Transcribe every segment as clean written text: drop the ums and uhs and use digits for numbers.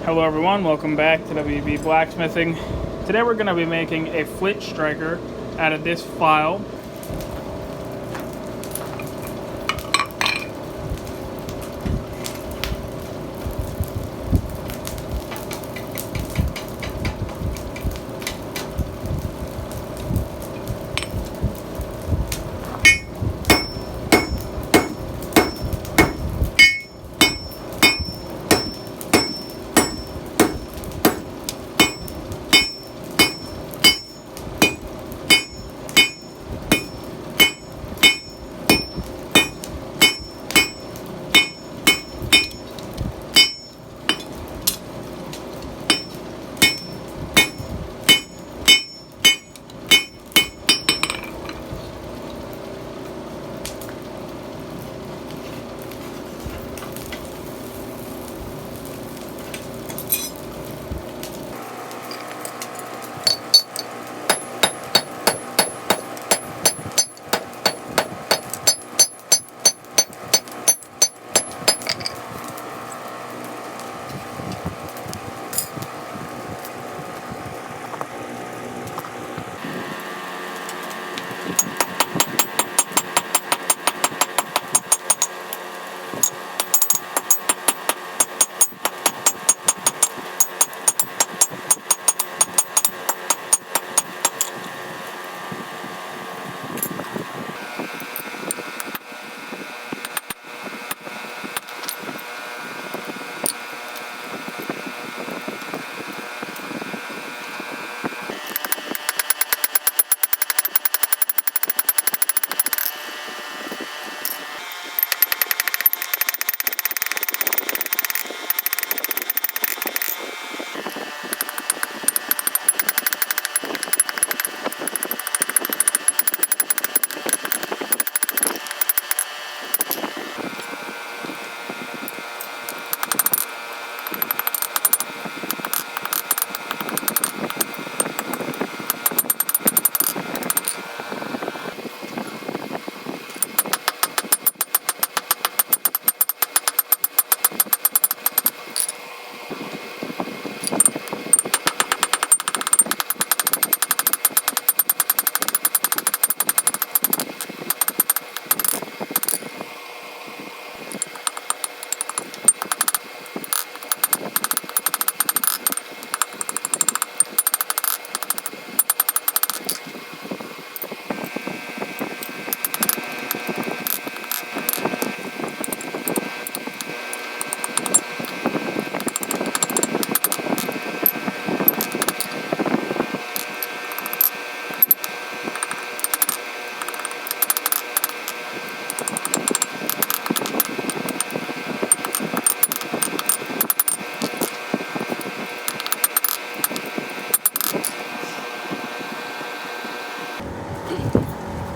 Hello everyone, welcome back to WB Blacksmithing. Today we're going to be making a Flint striker out of this file.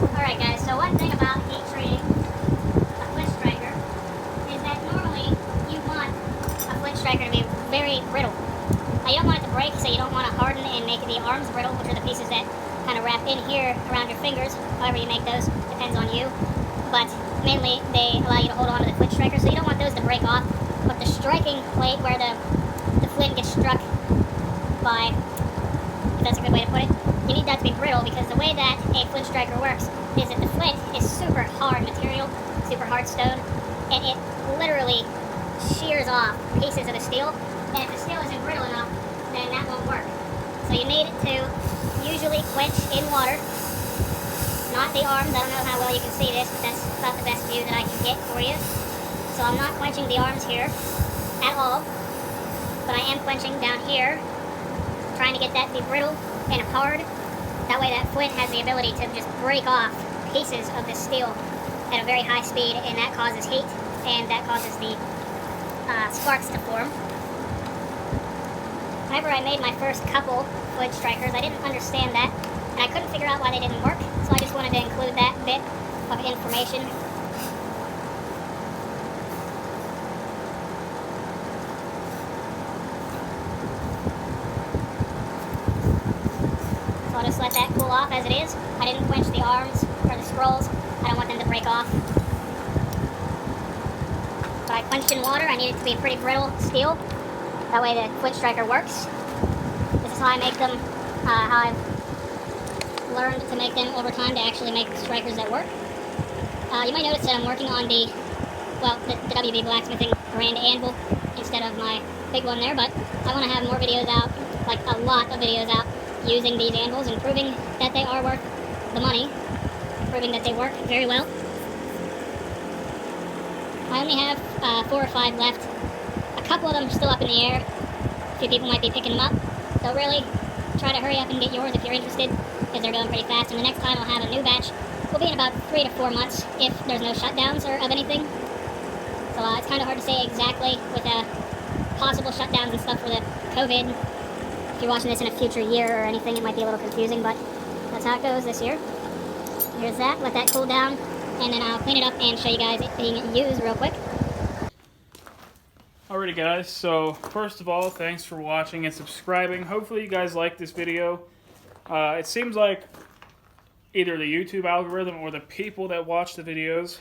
Alright guys, so one thing about heat treating a flint striker is that normally you want a flint striker to be very brittle. Now you don't want it to break, so you don't want to harden and make the arms brittle, which are the pieces that kind of wrap in here around your fingers. However you make those, depends on you. But mainly they allow you to hold on to the flint striker, so you don't want those to break off. But the striking plate where the flint gets struck by, if that's a good way to put it, you need that to be brittle, because the way that a flint striker works is that the flint is super hard material, super hard stone, and it literally shears off pieces of the steel, and if the steel isn't brittle enough, then that won't work. So you need to usually quench in water, not the arms. I don't know how well you can see this, but that's about the best view that I can get for you. So I'm not quenching the arms here at all, but I am quenching down here, trying to get that to be brittle and hard. That way that flint has the ability to just break off pieces of the steel at a very high speed, and that causes heat, and that causes the sparks to form. Whenever I made my first couple flint strikers, I didn't understand that, and I couldn't figure out why they didn't work, so I just wanted to include that bit of information. So I'll just let that cool off as it is. I didn't quench the arms or the scrolls. I don't want them to break off. But I quenched in water. I need it to be pretty brittle steel. That way the Flint striker works. This is how I make them, how I've learned to make them over time to actually make strikers that work. You might notice that I'm working on the WB Blacksmithing Grand Anvil instead of my big one there, but I want to have more videos out, like a lot of videos out, using these anvils and proving that they are worth the money, proving that they work very well. I only have 4 or 5 left. A couple of them are still up in the air. A few people might be picking them up, so really try to hurry up and get yours if you're interested, because they're going pretty fast, and the next time I'll have a new batch will be in about 3 to 4 months if there's no shutdowns or of anything. So it's kind of hard to say exactly with possible shutdowns and stuff for the COVID. If you're watching this in a future year or anything, it might be a little confusing, but that's how it goes this year. Here's that, let that cool down, and then I'll clean it up and show you guys it being used real quick. Alrighty guys, so first of all, thanks for watching and subscribing. Hopefully you guys like this video. It seems like either the YouTube algorithm or the people that watch the videos,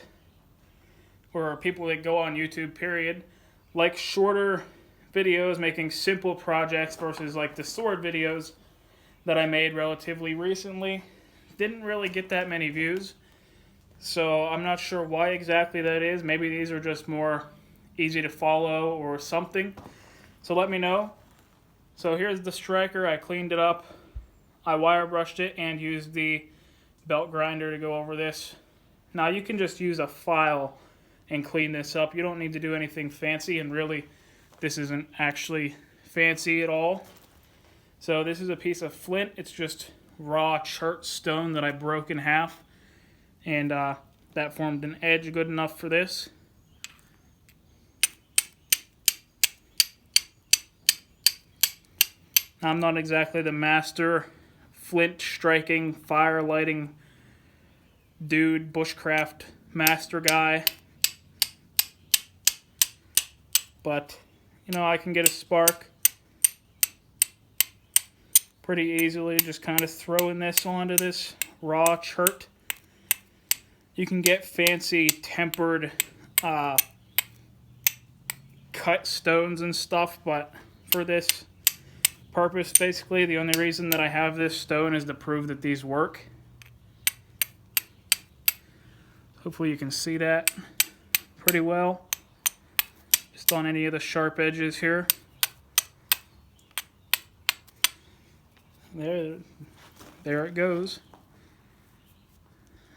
or people that go on YouTube, period, like shorter videos making simple projects versus like the sword videos that I made relatively recently. Didn't really get that many views, so I'm not sure why exactly that is. Maybe these are just more easy to follow or something, so let me know. So here's the striker. I cleaned it up, I wire brushed it, and used the belt grinder to go over this. Now you can just use a file and clean this up. You don't need to do anything fancy, and really this isn't actually fancy at all. So this is a piece of flint. It's just raw chert stone that I broke in half, and that formed an edge good enough for this. I'm not exactly the master flint striking, fire lighting dude, bushcraft master guy, but you know, I can get a spark pretty easily, just kind of throwing this onto this raw chert. You can get fancy tempered cut stones and stuff, but for this purpose, basically, the only reason that I have this stone is to prove that these work. Hopefully you can see that pretty well, just on any of the sharp edges here. There it goes.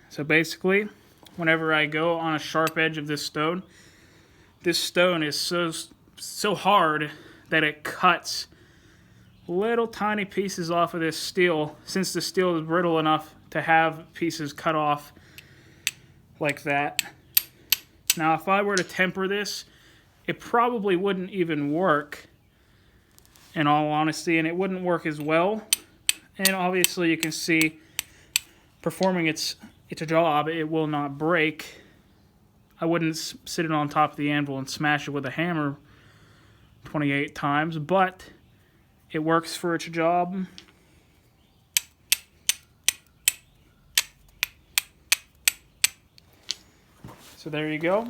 So basically, whenever I go on a sharp edge of this stone is so hard that it cuts little tiny pieces off of this steel, since the steel is brittle enough to have pieces cut off like that. Now if I were to temper this, it probably wouldn't even work, in all honesty, and it wouldn't work as well. And obviously you can see, performing its job, it will not break. I wouldn't sit it on top of the anvil and smash it with a hammer 28 times, but it works for its job. So there you go.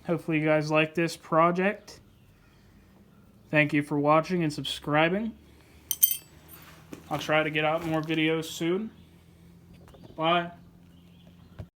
Hopefully you guys like this project. Thank you for watching and subscribing. I'll try to get out more videos soon. Bye.